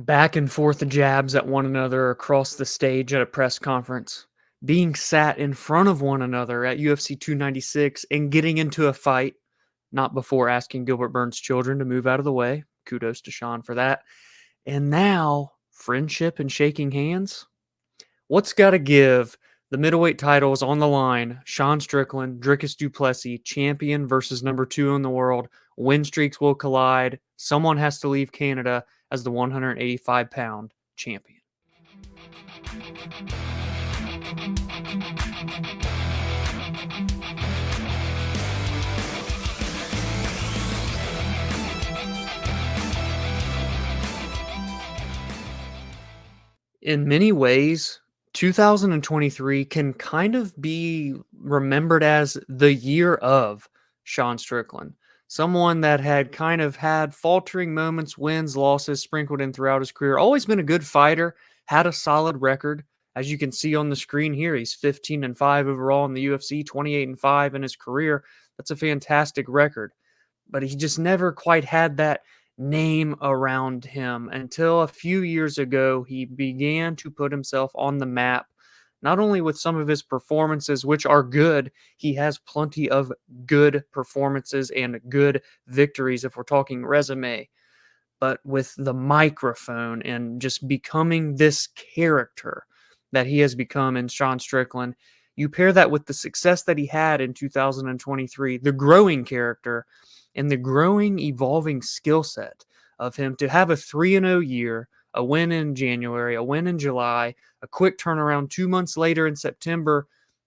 Back and forth jabs at one another across the stage at a press conference, being sat in front of one another at UFC 296 and getting into a fight, not before asking Gilbert Burns' children to move out of the way. Kudos to Sean for that. And now, friendship and shaking hands. What's got to give? The middleweight title is on the line. Sean Strickland, Dricus Du Plessis, champion versus number 2 in the world. Win streaks will collide. Someone has to leave Canada as the 185-pound champion. In many ways, 2023 can kind of be remembered as the year of Sean Strickland. Someone that had kind of had faltering moments, wins, losses sprinkled in throughout his career. Always been a good fighter, had a solid record. As you can see on the screen here, he's 15-5 overall in the UFC, 28-5 in his career. That's a fantastic record. But he just never quite had that name around him until a few years ago. He began to put himself on the map, not only with some of his performances, which are good. He has plenty of good performances and good victories if we're talking resume, but with the microphone and just becoming this character that he has become in Sean Strickland. You pair that with the success that he had in 2023, the growing character and the growing, evolving skill set of him to have a 3-0 year, a win in January, a win in July, a quick turnaround 2 months later in September,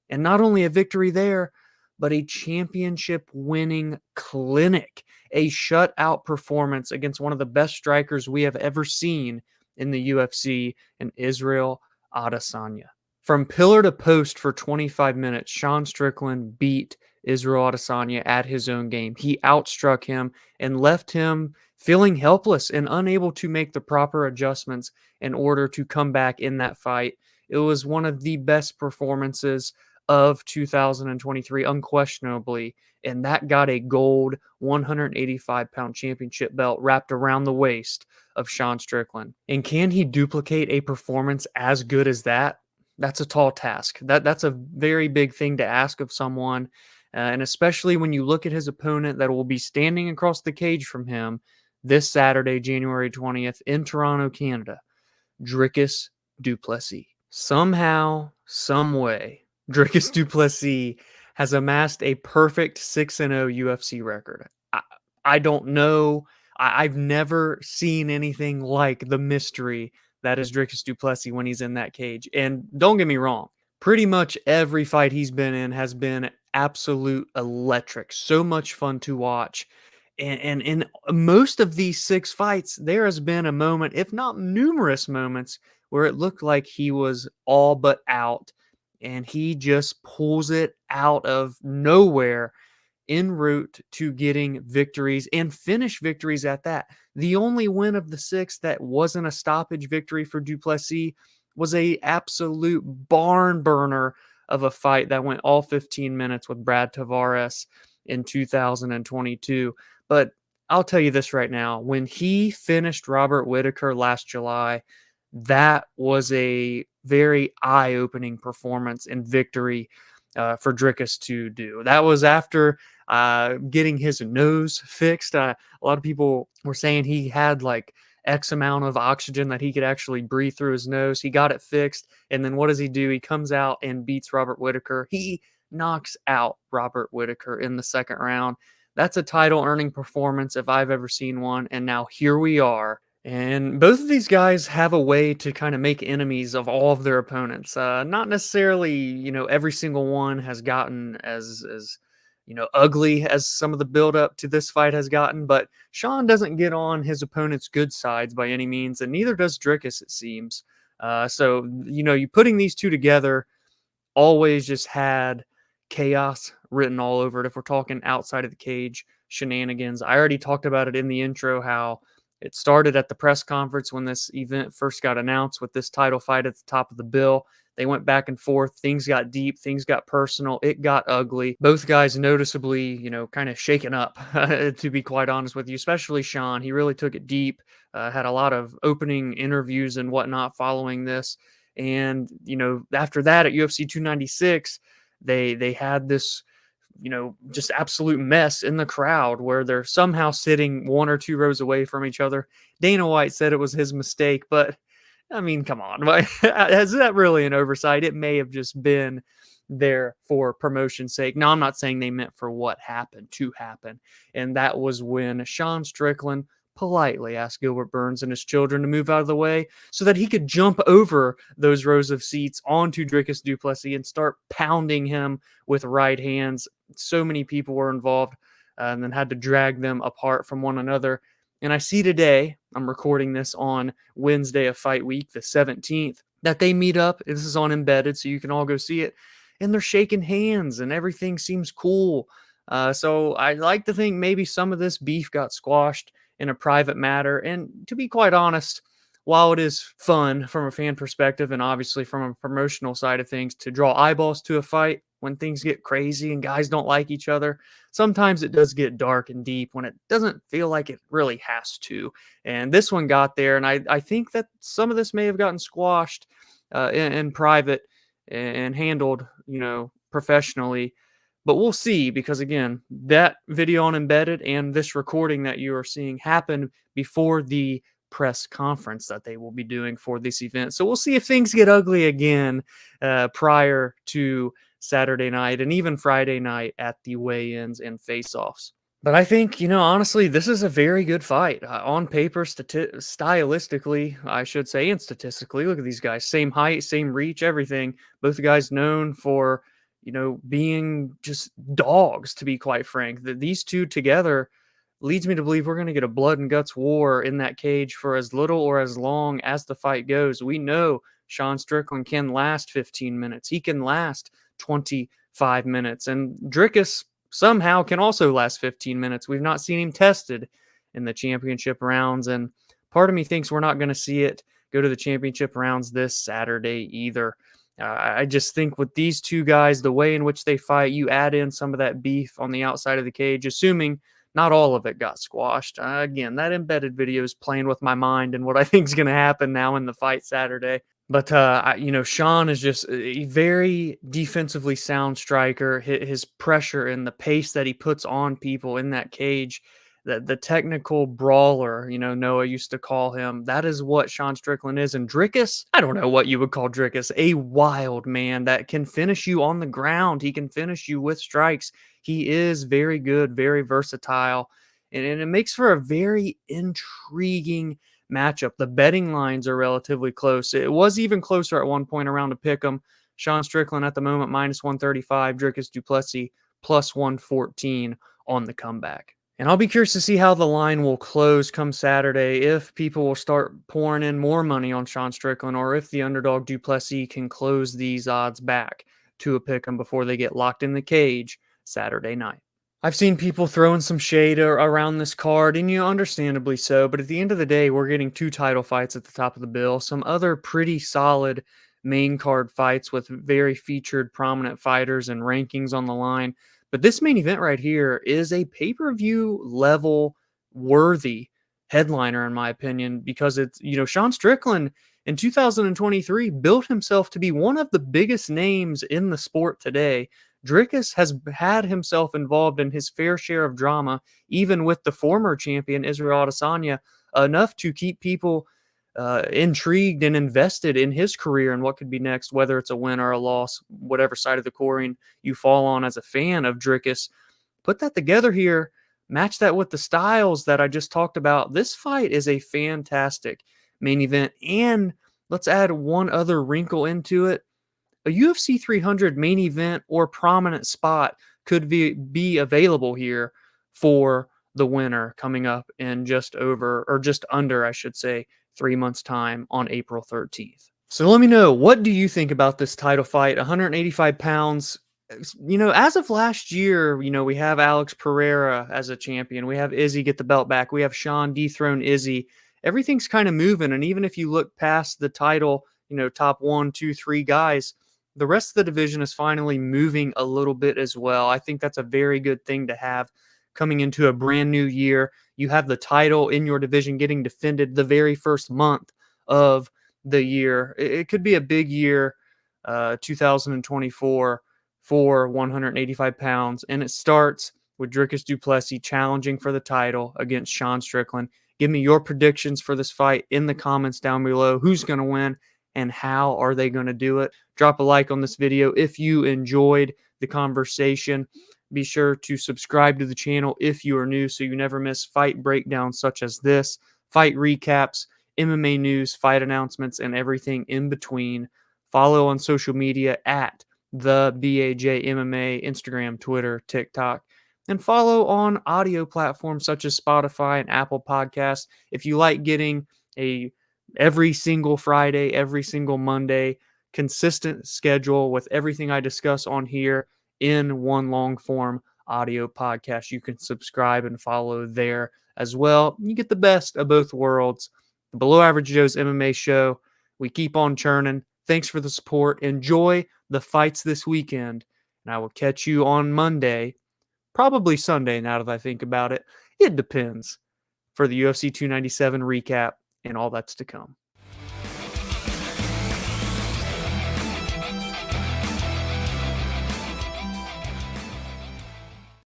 and not only a victory there, but a championship winning clinic, a shutout performance against one of the best strikers we have ever seen in the UFC, in Israel Adesanya. From pillar to post for 25 minutes, Sean Strickland beat Israel Adesanya at his own game. He outstruck him and left him feeling helpless and unable to make the proper adjustments in order to come back in that fight. It was one of the best performances of 2023, unquestionably, and that got a gold 185-pound championship belt wrapped around the waist of Sean Strickland. And can he duplicate a performance as good as that? That's a tall task. That's a very big thing to ask of someone, and especially when you look at his opponent that will be standing across the cage from him this Saturday, January 20th, in Toronto, Canada, Dricus Du Plessis. Somehow, some way, Dricus Du Plessis has amassed a perfect 6-0 UFC record. I don't know. I've never seen anything like the mystery that is Dricus Du Plessis when he's in that cage. And don't get me wrong, pretty much every fight he's been in has been absolute electric. So much fun to watch. And in most of these 6 fights, there has been a moment, if not numerous moments, where it looked like he was all but out, and he just pulls it out of nowhere en route to getting victories and finish victories at that. The only win of the 6 that wasn't a stoppage victory for Du Plessis was a absolute barn burner of a fight that went all 15 minutes with Brad Tavares in 2022. But I'll tell you this right now, when he finished Robert Whittaker last July, that was a very eye-opening performance and victory for Dricus to do. That was after getting his nose fixed. A lot of people were saying he had like X amount of oxygen that he could actually breathe through his nose. He got it fixed. And then what does he do? He comes out and beats Robert Whittaker. He knocks out Robert Whittaker in the second round. That's a title earning performance if I've ever seen one. And now here we are. And both of these guys have a way to kind of make enemies of all of their opponents. Not necessarily, every single one has gotten as ugly as some of the build-up to this fight has gotten, but Sean doesn't get on his opponent's good sides by any means, and neither does Dricus, it seems. So, you putting these two together always just had chaos written all over it. If we're talking outside of the cage shenanigans, I already talked about it in the intro, how it started at the press conference when this event first got announced with this title fight at the top of the bill. They went back and forth. Things got deep. Things got personal. It got ugly. Both guys noticeably, kind of shaken up, to be quite honest with you, especially Sean. He really took it deep had a lot of opening interviews and whatnot following this. And, after that at UFC 296, they had this, just absolute mess in the crowd where they're somehow sitting 1 or 2 rows away from each other. Dana White said it was his mistake, but I mean, come on. Is that really an oversight? It may have just been there for promotion's sake. Now, I'm not saying they meant for what happened to happen. And that was when Sean Strickland politely asked Gilbert Burns and his children to move out of the way so that he could jump over those rows of seats onto Dricus Du Plessis and start pounding him with right hands. So many people were involved, and then had to drag them apart from one another. And I see today, I'm recording this on Wednesday of fight week, the 17th, that they meet up. This is on Embedded, so you can all go see it. And they're shaking hands and everything seems cool. So I like to think maybe some of this beef got squashed in a private matter. And to be quite honest, while it is fun from a fan perspective and obviously from a promotional side of things to draw eyeballs to a fight when things get crazy and guys don't like each other, sometimes it does get dark and deep when it doesn't feel like it really has to. And this one got there, and I think that some of this may have gotten squashed in private and handled, professionally. But we'll see, because again, that video on Embedded and this recording that you are seeing happened before the press conference that they will be doing for this event. So we'll see if things get ugly again prior to Saturday night and even Friday night at the weigh-ins and face-offs. But I think, honestly, this is a very good fight. On paper, stylistically, I should say, and statistically, look at these guys. Same height, same reach, everything. Both guys known for, being just dogs, to be quite frank. These two together leads me to believe we're going to get a blood and guts war in that cage for as little or as long as the fight goes. We know Sean Strickland can last 15 minutes. He can last 25 minutes. And Dricus somehow can also last 15 minutes. We've not seen him tested in the championship rounds, and part of me thinks we're not going to see it go to the championship rounds this Saturday either. I just think with these two guys, the way in which they fight, you add in some of that beef on the outside of the cage, assuming not all of it got squashed. Again, that Embedded video is playing with my mind and what I think is going to happen now in the fight Saturday. But, Sean is just a very defensively sound striker. His pressure and the pace that he puts on people in that cage, the technical brawler, Noah used to call him. That is what Sean Strickland is. And Dricus, I don't know what you would call Dricus, a wild man that can finish you on the ground. He can finish you with strikes. He is very good, very versatile, and it makes for a very intriguing matchup. The betting lines are relatively close. It was even closer at one point around a pick 'em. Sean Strickland at the moment -135, Dricus Du Plessis +114 on the comeback. And I'll be curious to see how the line will close come Saturday, if people will start pouring in more money on Sean Strickland, or if the underdog Du Plessis can close these odds back to a pick 'em before they get locked in the cage Saturday night. I've seen people throwing some shade around this card, and understandably so, but at the end of the day, we're getting 2 title fights at the top of the bill, some other pretty solid main card fights with very featured prominent fighters and rankings on the line. But this main event right here is a pay-per-view level worthy headliner, in my opinion, because it's, Sean Strickland in 2023 built himself to be one of the biggest names in the sport today. Dricus has had himself involved in his fair share of drama, even with the former champion Israel Adesanya, enough to keep people intrigued and invested in his career and what could be next, whether it's a win or a loss, whatever side of the coin you fall on as a fan of Dricus. Put that together here, match that with the styles that I just talked about. This fight is a fantastic main event, and let's add one other wrinkle into it. A UFC 300 main event or prominent spot could be available here for the winner coming up in just under, I should say, 3 months' time on April 13th. So let me know, what do you think about this title fight? 185 pounds. As of last year, we have Alex Pereira as a champion. We have Izzy get the belt back. We have Sean dethrone Izzy. Everything's kind of moving. And even if you look past the title, top 1, 2, 3 guys, the rest of the division is finally moving a little bit as well. I think that's a very good thing to have coming into a brand new year. You have the title in your division getting defended the very first month of the year. It could be a big year, 2024 for 185 pounds, and it starts with Dricus Du Plessis challenging for the title against Sean Strickland. Give me your predictions for this fight in the comments down below. Who's going to win and how are they going to do it? Drop a like on this video if you enjoyed the conversation. Be sure to subscribe to the channel if you are new so you never miss fight breakdowns such as this, fight recaps, MMA news, fight announcements, and everything in between. Follow on social media at the BAJ MMA, Instagram, Twitter, TikTok, and follow on audio platforms such as Spotify and Apple Podcasts. If you like getting a every single Friday, every single Monday, consistent schedule with everything I discuss on here in one long form audio podcast, you can subscribe and follow there as well. You get the best of both worlds. The Below Average Joe's MMA show. We keep on churning. Thanks for the support. Enjoy the fights this weekend. And I will catch you on Monday, probably Sunday now that I think about it. It depends, for the UFC 297 recap and all that's to come.